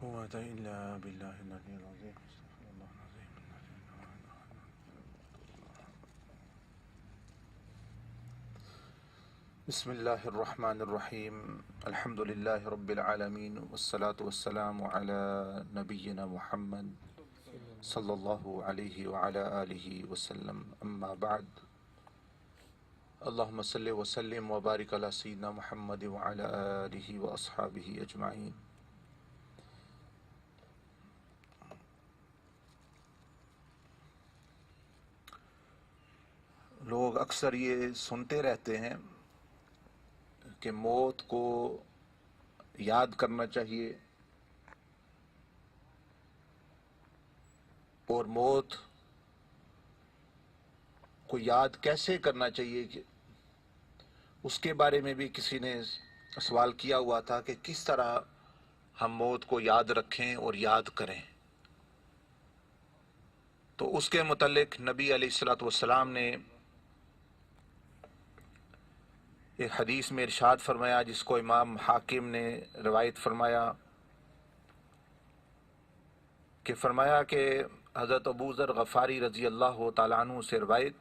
قوة إلا بالله العلي العظيم. بسم الله الرحمن الرحيم. الحمد لله رب العالمين، والصلاة والسلام على نبينا محمد صلى الله عليه وعلى آله وسلم. أما بعد، اللهم صل وسلم وبارك على سيدنا محمد وعلى آله وأصحابه أجمعين. لوگ اکثر یہ سنتے رہتے ہیں کہ موت کو یاد کرنا چاہیے، اور موت کو یاد کیسے کرنا چاہیے، کہ اس کے بارے میں بھی کسی نے سوال کیا ہوا تھا کہ کس طرح ہم موت کو یاد رکھیں اور یاد کریں. تو اس کے متعلق نبی علیہ الصلوۃ والسلام نے ایک حدیث میں ارشاد فرمایا، جس کو امام حاکم نے روایت فرمایا، کہ فرمایا کہ حضرت ابو ذر غفاری رضی اللہ تعالیٰ عنہ سے روایت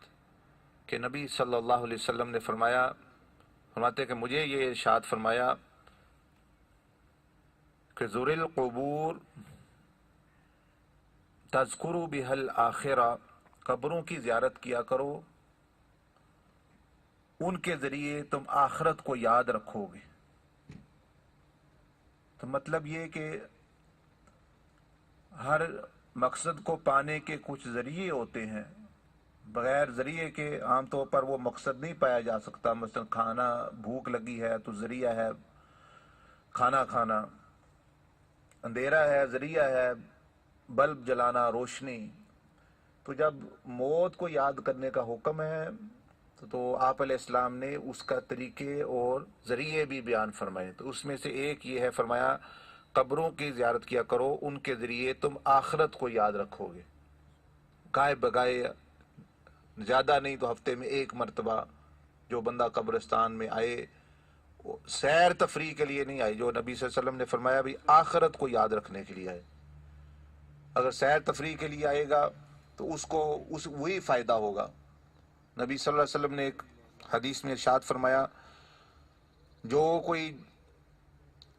کہ نبی صلی اللہ علیہ وسلم نے فرماتے کہ مجھے یہ ارشاد فرمایا کہ زور القبور تذکروا بها الآخرہ، قبروں کی زیارت کیا کرو، ان کے ذریعے تم آخرت کو یاد رکھو گے. تو مطلب یہ کہ ہر مقصد کو پانے کے کچھ ذریعے ہوتے ہیں، بغیر ذریعے کے عام طور پر وہ مقصد نہیں پایا جا سکتا. مثلا کھانا، بھوک لگی ہے تو ذریعہ ہے کھانا کھانا، اندھیرا ہے ذریعہ ہے بلب جلانا، روشنی. تو جب موت کو یاد کرنے کا حکم ہے تو آپ علیہ السلام نے اس کا طریقے اور ذریعے بھی بیان فرمائے. تو اس میں سے ایک یہ ہے، فرمایا قبروں کی زیارت کیا کرو، ان کے ذریعے تم آخرت کو یاد رکھو گے. گائے بگائے، زیادہ نہیں تو ہفتے میں ایک مرتبہ جو بندہ قبرستان میں آئے، سیر تفریح کے لیے نہیں آئے، جو نبی صلی اللہ علیہ وسلم نے فرمایا بھی آخرت کو یاد رکھنے کے لیے آئے. اگر سیر تفریح کے لیے آئے گا تو اس کو وہی فائدہ ہوگا. نبی صلی اللہ علیہ وسلم نے ایک حدیث میں ارشاد فرمایا، جو کوئی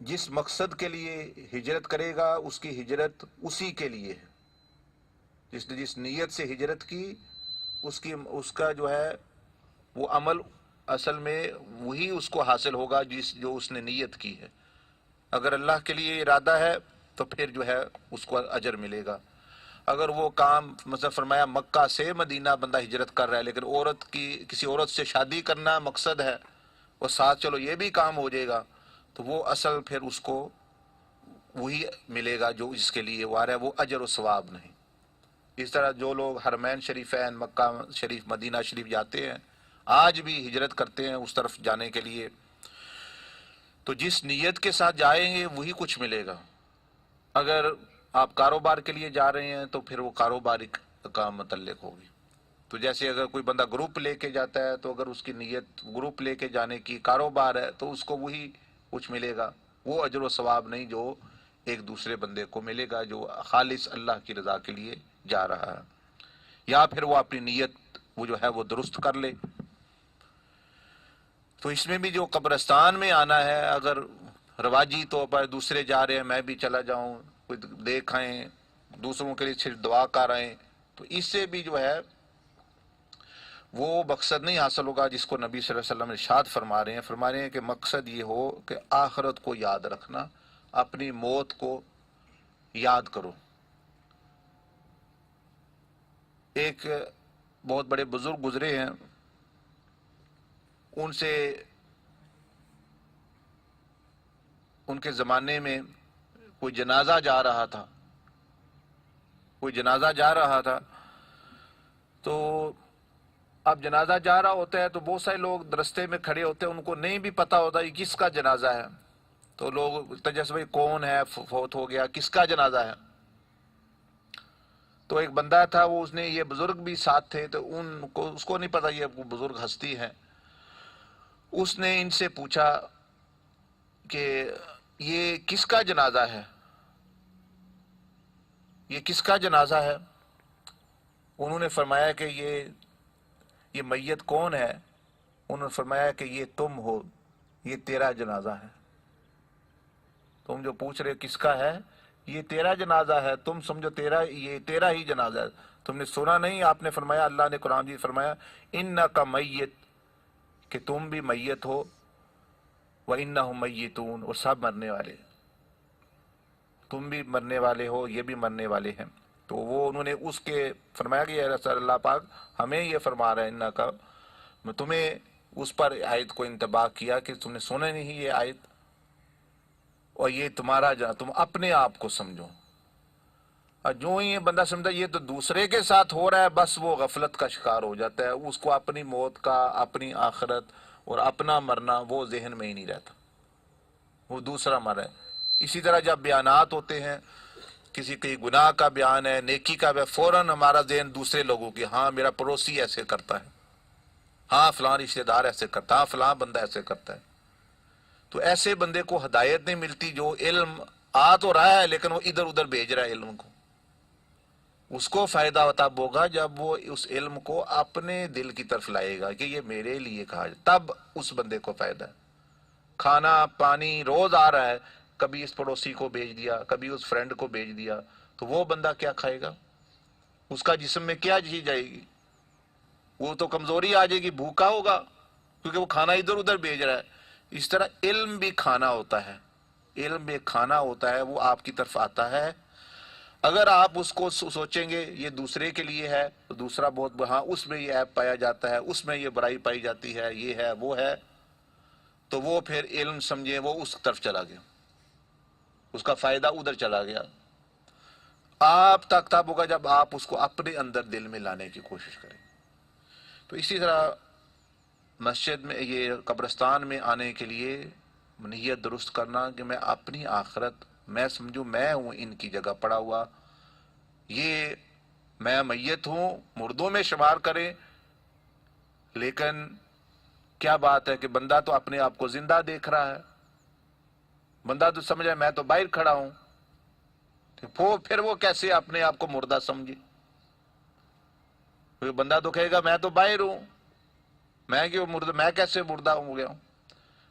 جس مقصد کے لیے ہجرت کرے گا اس کی ہجرت اسی کے لیے ہے. جس نے جس نیت سے ہجرت کی اس کا جو ہے وہ عمل اصل میں وہی اس کو حاصل ہوگا جو اس نے نیت کی ہے. اگر اللہ کے لیے ارادہ ہے تو پھر جو ہے اس کو اجر ملے گا. اگر وہ کام مثلا فرمایا مکہ سے مدینہ بندہ ہجرت کر رہا ہے، لیکن کسی عورت سے شادی کرنا مقصد ہے، اور ساتھ چلو یہ بھی کام ہو جائے گا، تو وہ اصل پھر اس کو وہی ملے گا جو اس کے لیے وہ آ رہا ہے، وہ اجر و ثواب نہیں. اس طرح جو لوگ حرمین شریفین، مکہ شریف، مدینہ شریف جاتے ہیں، آج بھی ہجرت کرتے ہیں اس طرف جانے کے لیے، تو جس نیت کے ساتھ جائیں گے وہی کچھ ملے گا. اگر آپ کاروبار کے لیے جا رہے ہیں تو پھر وہ کاروباری کا متعلق ہوگی. تو جیسے اگر کوئی بندہ گروپ لے کے جاتا ہے تو اگر اس کی نیت گروپ لے کے جانے کی کاروبار ہے تو اس کو وہی کچھ ملے گا، وہ اجر و ثواب نہیں جو ایک دوسرے بندے کو ملے گا جو خالص اللہ کی رضا کے لیے جا رہا ہے. یا پھر وہ اپنی نیت وہ جو ہے وہ درست کر لے. تو اس میں بھی جو قبرستان میں آنا ہے، اگر رواجی طور پر دوسرے جا رہے ہیں میں بھی چلا جاؤں، کوئی دیکھ آئیں، دوسروں کے لیے صرف دعا کر آئیں، تو اس سے بھی جو ہے وہ مقصد نہیں حاصل ہوگا جس کو نبی صلی اللہ علیہ وسلم ارشاد فرما رہے ہیں کہ مقصد یہ ہو کہ آخرت کو یاد رکھنا، اپنی موت کو یاد کرو. ایک بہت بڑے بزرگ گزرے ہیں، ان کے زمانے میں کوئی جنازہ جا رہا تھا، تو اب جنازہ جا رہا ہوتا ہے تو بہت سارے لوگ رستے میں کھڑے ہوتے ہیں، ان کو نہیں بھی پتا ہوتا یہ کس کا جنازہ ہے. تو لوگ تجسس بھائی کون ہے، فوت ہو گیا، کس کا جنازہ ہے. تو ایک بندہ تھا، وہ اس نے یہ بزرگ بھی ساتھ تھے، تو اس کو نہیں پتا یہ بزرگ ہستی ہے. اس نے ان سے پوچھا کہ یہ کس کا جنازہ ہے، یہ کس کا جنازہ ہے؟ انہوں نے فرمایا کہ یہ میت کون ہے؟ انہوں نے فرمایا کہ یہ تم ہو، یہ تیرا جنازہ ہے۔ تم جو پوچھ رہے کس کا ہے، یہ تیرا جنازہ ہے، تم سمجھو یہ تیرا ہی جنازہ ہے۔ تم نے سنا نہیں؟ آپ نے فرمایا، اللہ نے قرآن جی فرمایا انکا میت، کہ تم بھی میت ہو، وانہم میتون، اور سب مرنے والے، تم بھی مرنے والے ہو، یہ بھی مرنے والے ہیں۔ تو وہ انہوں نے اس کے فرمایا کہ یا رسول اللہ پاک ہمیں یہ فرما رہا ہے انکا، میں تمہیں اس پر آیت کو انتباہ کیا کہ تم نے سنا نہیں یہ آیت، اور یہ تمہارا تم اپنے آپ کو سمجھو۔ اور جو ہی یہ بندہ سمجھتا یہ تو دوسرے کے ساتھ ہو رہا ہے، بس وہ غفلت کا شکار ہو جاتا ہے، اس کو اپنی موت کا، اپنی آخرت اور اپنا مرنا وہ ذہن میں ہی نہیں رہتا، وہ دوسرا مر ہے۔ اسی طرح جب بیانات ہوتے ہیں، کسی کے گناہ کا بیان ہے، نیکی کا بیان، فوراً ہمارا ذہن دوسرے لوگوں کی، ہاں میرا پڑوسی ایسے کرتا ہے، ہاں فلاں رشتہ دار ایسے کرتا ہے، ہاں فلاں بندہ ایسے کرتا ہے۔ تو ایسے بندے کو ہدایت نہیں ملتی، جو علم آ تو رہا ہے لیکن وہ ادھر ادھر بھیج رہا ہے علم کو۔ اس کو فائدہ تب ہوگا جب وہ اس علم کو اپنے دل کی طرف لائے گا کہ یہ میرے لیے کہا جائے، تب اس بندے کو فائدہ ہے۔ کھانا پانی روز آ رہا ہے، کبھی اس پڑوسی کو بھیج دیا، کبھی اس فرینڈ کو بھیج دیا، تو وہ بندہ کیا کھائے گا؟ اس کا جسم میں کیا چیز جائے گی؟ وہ تو کمزوری آ جائے گی، بھوکا ہوگا، کیونکہ وہ کھانا ادھر ادھر بھیج رہا ہے۔ اس طرح علم بھی کھانا ہوتا ہے، علم بھی کھانا ہوتا ہے، وہ آپ کی طرف آتا ہے۔ اگر آپ اس کو سوچیں گے یہ دوسرے کے لیے ہے، تو دوسرا بہت ہاں اس میں یہ عیب پایا جاتا ہے، اس میں یہ برائی پائی جاتی ہے، یہ ہے وہ ہے، تو وہ پھر علم سمجھے وہ اس طرف چلا گیا، اس کا فائدہ ادھر چلا گیا۔ آپ تک تب ہوگا جب آپ اس کو اپنے اندر دل میں لانے کی کوشش کریں۔ تو اسی طرح مسجد میں، یہ قبرستان میں آنے کے لیے نیت درست کرنا کہ میں اپنی آخرت، میں سمجھوں میں ہوں ان کی جگہ پڑا ہوا، یہ میں میت ہوں، مردوں میں شمار کریں، لیکن کیا بات ہے کہ بندہ تو اپنے آپ کو زندہ دیکھ رہا ہے، بندہ تو سمجھ رہا ہے میں تو باہر کھڑا ہوں، پھر وہ کیسے اپنے آپ کو مردہ سمجھے؟ بندہ تو کہے گا میں تو باہر ہوں، میں کیسے مردہ ہو گیا ہوں؟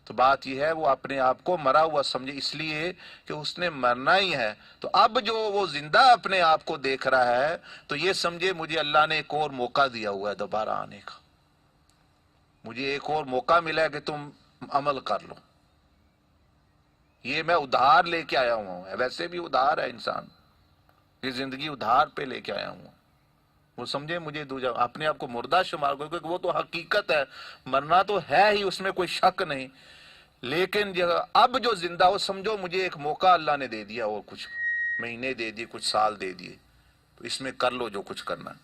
تو بات یہ ہے وہ اپنے آپ کو مرا ہوا سمجھے، اس لیے کہ اس نے مرنا ہی ہے۔ تو اب جو وہ زندہ اپنے آپ کو دیکھ رہا ہے، تو یہ سمجھے مجھے اللہ نے ایک اور موقع دیا ہوا ہے دوبارہ آنے کا، مجھے ایک اور موقع ملا ہے کہ تم عمل کر لو، یہ میں ادھار لے کے آیا ہوں، ویسے بھی ادھار ہے انسان، یہ زندگی ادھار پہ لے کے آیا ہوں۔ وہ سمجھے مجھے اپنے آپ کو مردہ شمار کرو، کیونکہ وہ تو حقیقت ہے، مرنا تو ہے ہی، اس میں کوئی شک نہیں، لیکن اب جو زندہ ہو سمجھو مجھے ایک موقع اللہ نے دے دیا، اور کچھ مہینے دے دیے، کچھ سال دے دیے، تو اس میں کر لو جو کچھ کرنا ہے۔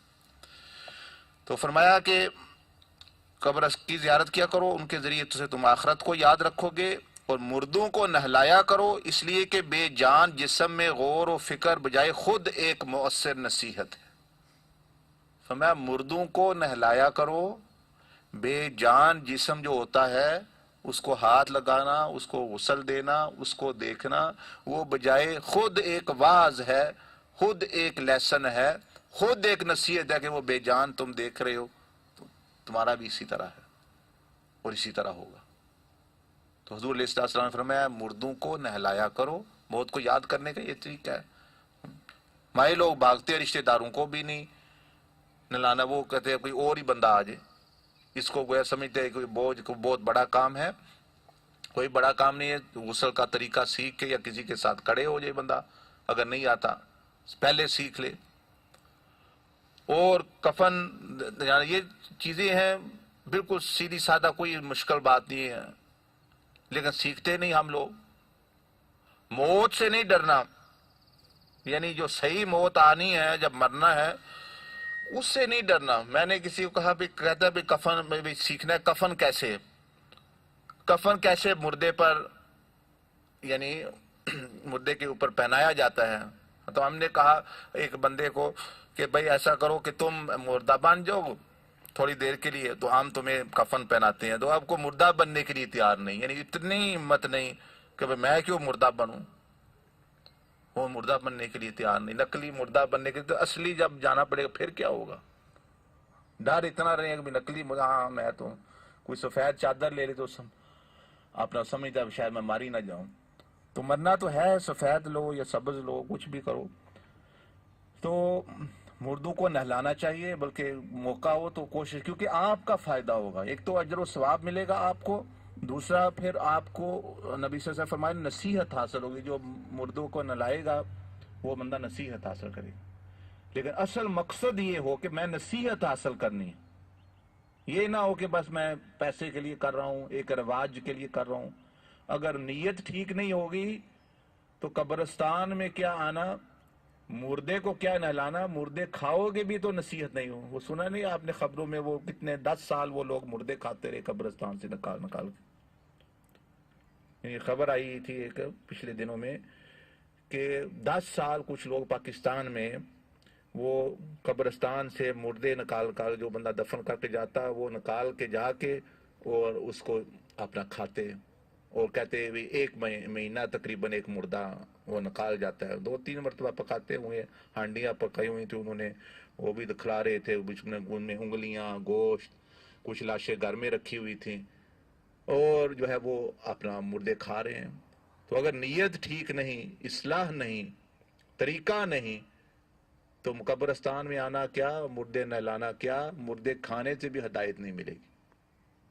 تو فرمایا کہ قبر کی زیارت کیا کرو، ان کے ذریعے سے تم آخرت کو یاد رکھو گے، اور مردوں کو نہلایا کرو، اس لیے کہ بے جان جسم میں غور و فکر بجائے خود ایک مؤثر نصیحت ہے۔ فرمایا مردوں کو نہلایا کرو، بے جان جسم جو ہوتا ہے اس کو ہاتھ لگانا، اس کو غسل دینا، اس کو دیکھنا، وہ بجائے خود ایک واعظ ہے، خود ایک لیسن ہے، خود ایک نصیحت ہے کہ وہ بے جان تم دیکھ رہے ہو، تمہارا بھی اسی طرح ہے اور اسی طرح ہوگا۔ تو حضور علیہ السلام نے فرمایا مردوں کو نہلایا کرو، موت کو یاد کرنے کا یہ طریقہ ہے۔ ہمارے لوگ بھاگتے ہیں رشتہ داروں کو بھی نہیں نہلانا، وہ کہتے ہیں کوئی اور ہی بندہ آ جائے، اس کو گویا سمجھتے ہیں کوئی بہت بڑا کام ہے، کوئی بڑا کام نہیں ہے، غسل کا طریقہ سیکھ کے یا کسی کے ساتھ کھڑے ہو جائے بندہ، اگر نہیں آتا پہلے سیکھ لے۔ اور کفن، یعنی یہ چیزیں ہیں بالکل سیدھی سادہ، کوئی مشکل بات نہیں ہے، لیکن سیکھتے نہیں ہم لوگ۔ موت سے نہیں ڈرنا، یعنی جو صحیح موت آنی ہے، جب مرنا ہے اس سے نہیں ڈرنا۔ میں نے کسی کو کہا بھی، کہتا ہے کفن میں بھی سیکھنا ہے، کفن کیسے مردے پر، یعنی مردے کے اوپر پہنایا جاتا ہے۔ تو ہم نے کہا ایک بندے کو کہ بھائی ایسا کرو کہ تم مردہ بن جاؤ تھوڑی دیر کے لیے، تو ہم تمہیں کفن پہناتے ہیں۔ تو آپ کو مردہ بننے کے لیے تیار نہیں، یعنی اتنی ہمت نہیں، کہ میں کیوں مردہ بنوں، وہ مردہ بننے کے لیے تیار نہیں، نقلی مردہ بننے کے لیے تو اصلی جب جانا پڑے گا پھر کیا ہوگا؟ ڈر اتنا رہے گا کہ نقلی ہاں میں تو کوئی سفید چادر لے لے تو اپنا سمجھتا ہے شاید میں ماری نہ جاؤں، تو مرنا تو ہے، سفید لو یا سبز لو کچھ بھی کرو۔ تو مردوں کو نہلانا چاہیے، بلکہ موقع ہو تو کوشش، کیونکہ آپ کا فائدہ ہوگا، ایک تو اجر و ثواب ملے گا آپ کو، دوسرا پھر آپ کو نبی صلی اللہ علیہ وسلم فرمائے نصیحت حاصل ہوگی، جو مردوں کو نہلائے گا وہ بندہ نصیحت حاصل کرے گا۔ لیکن اصل مقصد یہ ہو کہ میں نصیحت حاصل کرنی ہے، یہ نہ ہو کہ بس میں پیسے کے لیے کر رہا ہوں، ایک رواج کے لیے کر رہا ہوں۔ اگر نیت ٹھیک نہیں ہوگی تو قبرستان میں کیا آنا، مردے کو کیا نہلانا، مردے کھاؤ گے بھی تو نصیحت نہیں ہو۔ وہ سنا نہیں آپ نے خبروں میں، وہ کتنے 10 سال وہ لوگ مردے کھاتے رہے قبرستان سے نکال نکال کے۔ یہ خبر آئی تھی ایک پچھلے دنوں میں کہ 10 سال کچھ لوگ پاکستان میں وہ قبرستان سے مردے نکال کر، جو بندہ دفن کر کے جاتا وہ نکال کے جا کے اور اس کو اپنا کھاتے، اور کہتے بھی ایک مہینہ تقریباً ایک مردہ وہ نکال جاتا ہے، 2-3 مرتبہ پکاتے ہوئے، ہانڈیاں پکائی ہوئی تھی انہوں نے، وہ بھی دکھلا رہے تھے، بیچ میں ان میں انگلیاں، گوشت، کچھ لاشیں گھر میں رکھی ہوئی تھیں، اور جو ہے وہ اپنا مردے کھا رہے ہیں۔ تو اگر نیت ٹھیک نہیں، اصلاح نہیں، طریقہ نہیں، تو قبرستان میں آنا کیا، مردے نہلانا کیا، مردے کھانے سے بھی ہدایت نہیں ملے گی۔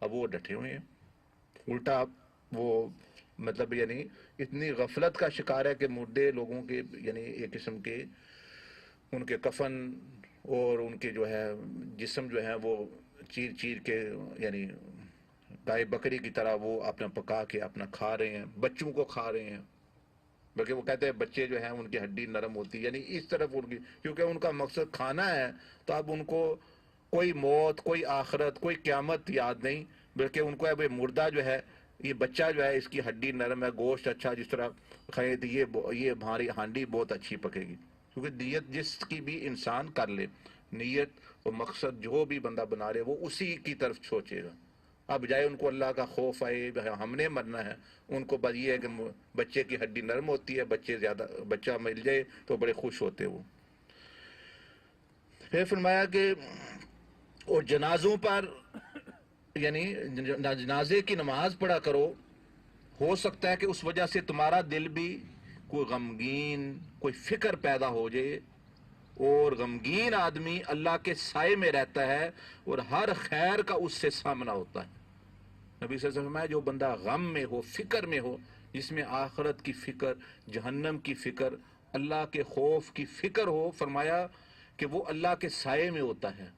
اب وہ ڈٹے ہوئے ہیں، الٹا وہ مطلب یعنی اتنی غفلت کا شکار ہے کہ مردے لوگوں کے یعنی ایک قسم کے ان کے کفن اور ان کے جو ہے جسم جو ہے وہ چیر چیر کے یعنی گائے بکری کی طرح وہ اپنا پکا کے اپنا کھا رہے ہیں، بچوں کو کھا رہے ہیں، بلکہ وہ کہتے ہیں بچے جو ہیں ان کی ہڈی نرم ہوتی ہے، یعنی اس طرف ان کی، کیونکہ ان کا مقصد کھانا ہے، تو اب ان کو کوئی موت، کوئی آخرت، کوئی قیامت یاد نہیں، بلکہ ان کو اب مردہ جو ہے، یہ بچہ جو ہے اس کی ہڈی نرم ہے، گوشت اچھا، جس طرح کھائے تو یہ ہماری ہانڈی بہت اچھی پکے گی۔ کیونکہ نیت جس کی بھی انسان کر لے، نیت اور مقصد جو بھی بندہ بنا لے وہ اسی کی طرف سوچے گا۔ اب جائے ان کو اللہ کا خوف آئے ہم نے مرنا ہے، ان کو بس یہ ہے کہ بچے کی ہڈی نرم ہوتی ہے، بچہ مل جائے تو بڑے خوش ہوتے وہ۔ پھر فرمایا کہ اور جنازوں پر یعنی جنازے کی نماز پڑھا کرو، ہو سکتا ہے کہ اس وجہ سے تمہارا دل بھی کوئی غمگین، کوئی فکر پیدا ہو جائے، اور غمگین آدمی اللہ کے سائے میں رہتا ہے اور ہر خیر کا اس سے سامنا ہوتا ہے۔ نبی صلی اللہ علیہ وسلم ہے جو بندہ غم میں ہو، فکر میں ہو، جس میں آخرت کی فکر، جہنم کی فکر، اللہ کے خوف کی فکر ہو، فرمایا کہ وہ اللہ کے سائے میں ہوتا ہے۔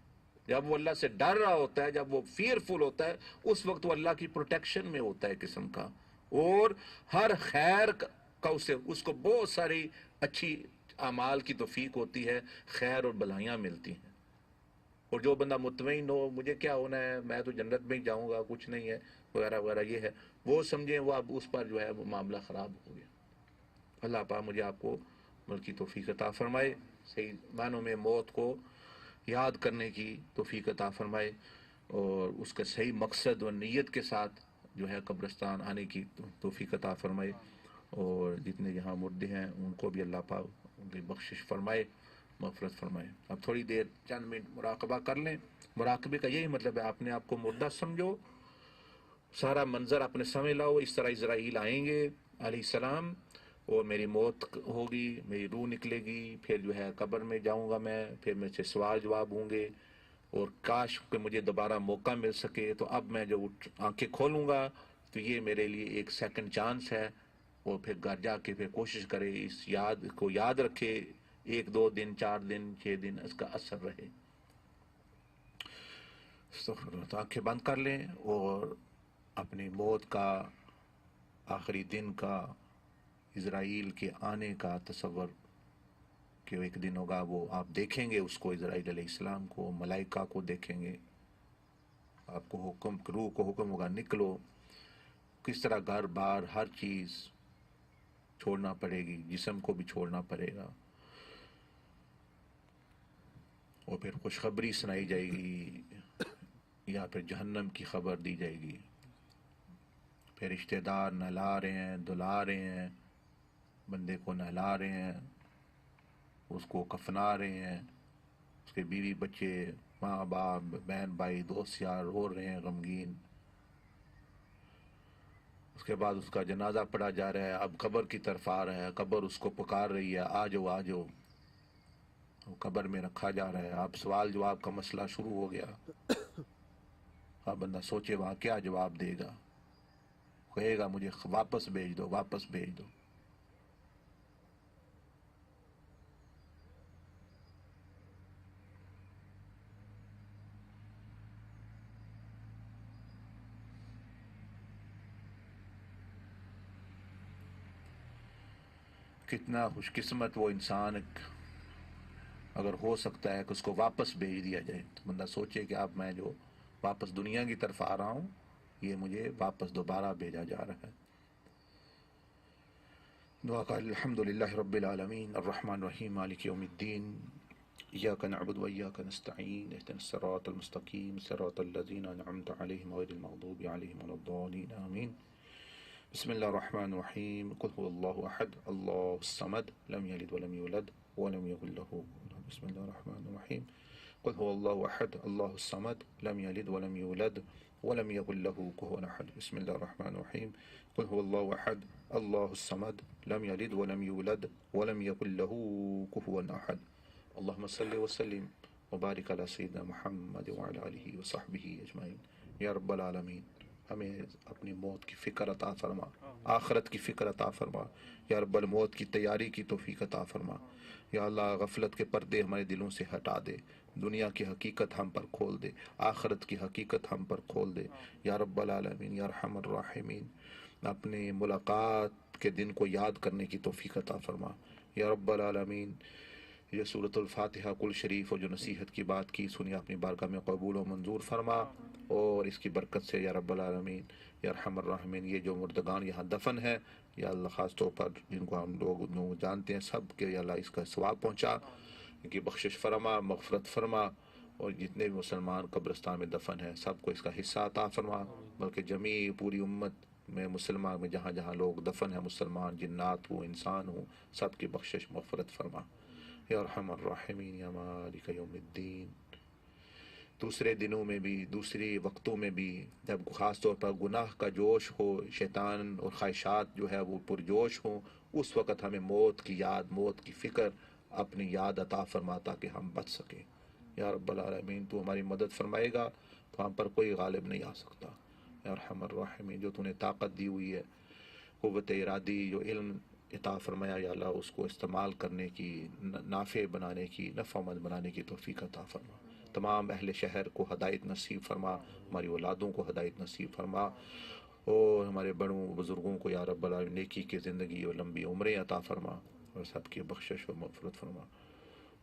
جب وہ اللہ سے ڈر رہا ہوتا ہے، جب وہ فیئرفل ہوتا ہے، اس وقت وہ اللہ کی پروٹیکشن میں ہوتا ہے قسم کا، اور ہر خیر کا اس کو بہت ساری اچھی اعمال کی توفیق ہوتی ہے، خیر اور بلائیاں ملتی ہیں۔ اور جو بندہ مطمئن ہو مجھے کیا ہونا ہے، میں تو جنت میں ہی جاؤں گا، کچھ نہیں ہے وغیرہ وغیرہ، یہ ہے وہ سمجھیں، وہ اب اس پر جو ہے وہ معاملہ خراب ہو گیا۔ اللہ پاک مجھے آپ کو عمل کی توفیق عطا فرمائے، صحیح معنوں میں موت کو یاد کرنے کی توفیق عطا فرمائے، اور اس کا صحیح مقصد و نیت کے ساتھ جو ہے قبرستان آنے کی توفیق عطا فرمائے، اور جتنے یہاں مردے ہیں ان کو بھی اللہ پاک ان کی بخشش فرمائے، مغفرت فرمائے۔ اب تھوڑی دیر چند منٹ مراقبہ کر لیں۔ مراقبے کا یہی مطلب ہے اپنے آپ کو مردہ سمجھو، سارا منظر اپنے سمجھ لاؤ، اس طرح اسرائیل آئیں گے علیہ السلام، اور میری موت ہوگی، میری روح نکلے گی، پھر جو ہے قبر میں جاؤں گا میں، پھر مجھ سے سوال جواب ہوں گے، اور کاش کہ مجھے دوبارہ موقع مل سکے، تو اب میں جو آنکھیں کھولوں گا تو یہ میرے لیے ایک سیکنڈ چانس ہے، اور پھر گھر جا کے پھر کوشش کرے اس یاد کو یاد رکھے، 1-2 دن، 4 دن، 6 دن اس کا اثر رہے۔ تو آنکھیں بند کر لیں اور اپنی موت کا، آخری دن کا، اسرائیل کے آنے کا تصور کہ ایک دن ہوگا، وہ آپ دیکھیں گے اس کو، اسرائیل علیہ السلام کو، ملائکہ کو دیکھیں گے، آپ کو حکم، روح کو حکم ہوگا نکلو، کس طرح گھر بار ہر چیز چھوڑنا پڑے گی، جسم کو بھی چھوڑنا پڑے گا، اور پھر خوشخبری سنائی جائے گی یا پھر جہنم کی خبر دی جائے گی۔ پھر رشتہ دار نہلا رہے ہیں، دھلا رہے ہیں، بندے کو نہلا رہے ہیں، اس کو کفنا رہے ہیں، اس کے بیوی بچے ماں باپ بہن بھائی دوست یار رو رہے ہیں غمگین. اس کے بعد اس کا جنازہ پڑھا جا رہا ہے، اب قبر کی طرف آ رہا ہے، قبر اس کو پکار رہی ہے، آ جاؤ آ جاؤ. قبر میں رکھا جا رہا ہے، اب سوال جواب کا مسئلہ شروع ہو گیا. اب بندہ سوچے وہاں کیا جواب دے گا. کہے گا مجھے واپس بھیج دو، واپس بھیج دو. کتنا خوش قسمت وہ انسان اگر ہو سکتا ہے کہ اس کو واپس بھیج دیا جائے. تو بندہ سوچے کہ اب میں جو واپس دنیا کی طرف آ رہا ہوں یہ مجھے واپس دوبارہ بھیجا جا رہا ہے. دعا کا الحمدللہ رب العالمین الرحمن الرحیم مالک یوم الدین ایاک نعبد و ایاک نستعین اهدنا الصراط المستقیم صراط الذین انعمت علیہم غیر المغضوب علیہم ولا الضالین آمین. بسم اللہ الرحمن الرحیم قل هو اللہ احد اللہ الصمد لم یلد ولم یولد ولم یکن له بسم اللہ الرحمن الرحیم قل هو اللہ احد اللہ الصمد لم یلد ولم یولد ولم یکن له کفوا احد. بسم اللہ الرحمن الرحیم قل هو اللہ احد اللہ الصمد لم یلد ولم یولد ولم یکن له کفوا احد. اللہم صلی وسلم وبارک علی سیدنا محمد وعلی آلہ وصحبہ اجمعین. یا رب العالمین ہمیں اپنی موت کی فکر عطا فرما، آخرت کی فکر عطا فرما. یا رب الموت کی تیاری کی توفیق عطا فرما. یا اللہ غفلت کے پردے ہمارے دلوں سے ہٹا دے، دنیا کی حقیقت ہم پر کھول دے، آخرت کی حقیقت ہم پر کھول دے. یا رب العالمین یا ارحم الراحمین اپنے ملاقات کے دن کو یاد کرنے کی توفیق عطا فرما. یا رب العالمین یہ سورۃ الفاتحہ کل شریف اور جو نصیحت کی بات کی سنی اپنی بارگاہ میں قبول و منظور فرما، اور اس کی برکت سے یا رب العالمین یا ارحم الراحمین یہ جو مردگان یہاں دفن ہے یا اللہ خاص طور پر جن کو ہم لوگ جانتے ہیں سب کے یا اللہ اس کا ثواب پہنچا، ان کی بخشش فرما، مغفرت فرما. اور جتنے بھی مسلمان قبرستان میں دفن ہیں سب کو اس کا حصہ عطا فرما، بلکہ جمیع پوری امت میں مسلمان میں جہاں جہاں لوگ دفن ہیں مسلمان جنات ہوں انسان ہوں سب کی بخشش مغفرت فرما. یا ارحم الراحمین یا مالک یوم الدین. دوسرے دنوں میں بھی دوسری وقتوں میں بھی جب خاص طور پر گناہ کا جوش ہو، شیطان اور خواہشات جو ہے وہ پرجوش ہوں، اس وقت ہمیں موت کی یاد، موت کی فکر اپنی یاد عطا فرما تاکہ ہم بچ سکیں. یا رب العالمین تو ہماری مدد فرمائے گا تو ہم پر کوئی غالب نہیں آ سکتا. یا ارحم الراحمین جو تو نے طاقت دی ہوئی ہے، قوت ارادی، جو علم عطا فرمایا یا اللہ اس کو استعمال کرنے کی، نافع بنانے کی، نفع مند بنانے کی توفیق عطا فرما. تمام اہل شہر کو ہدایت نصیب فرما، ہماری اولادوں کو ہدایت نصیب فرما، اور ہمارے بڑوں بزرگوں کو یا رب العالمین نیکی کی زندگی اور لمبی عمریں عطا فرما، اور سب کی بخشش اور مغفرت فرما.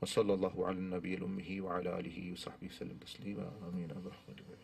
وصلی اللہ علی النبی الامہ وعلی آلہ وصحبہ وسلم تسلیما. آمین برحمتک.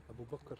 ابو بکر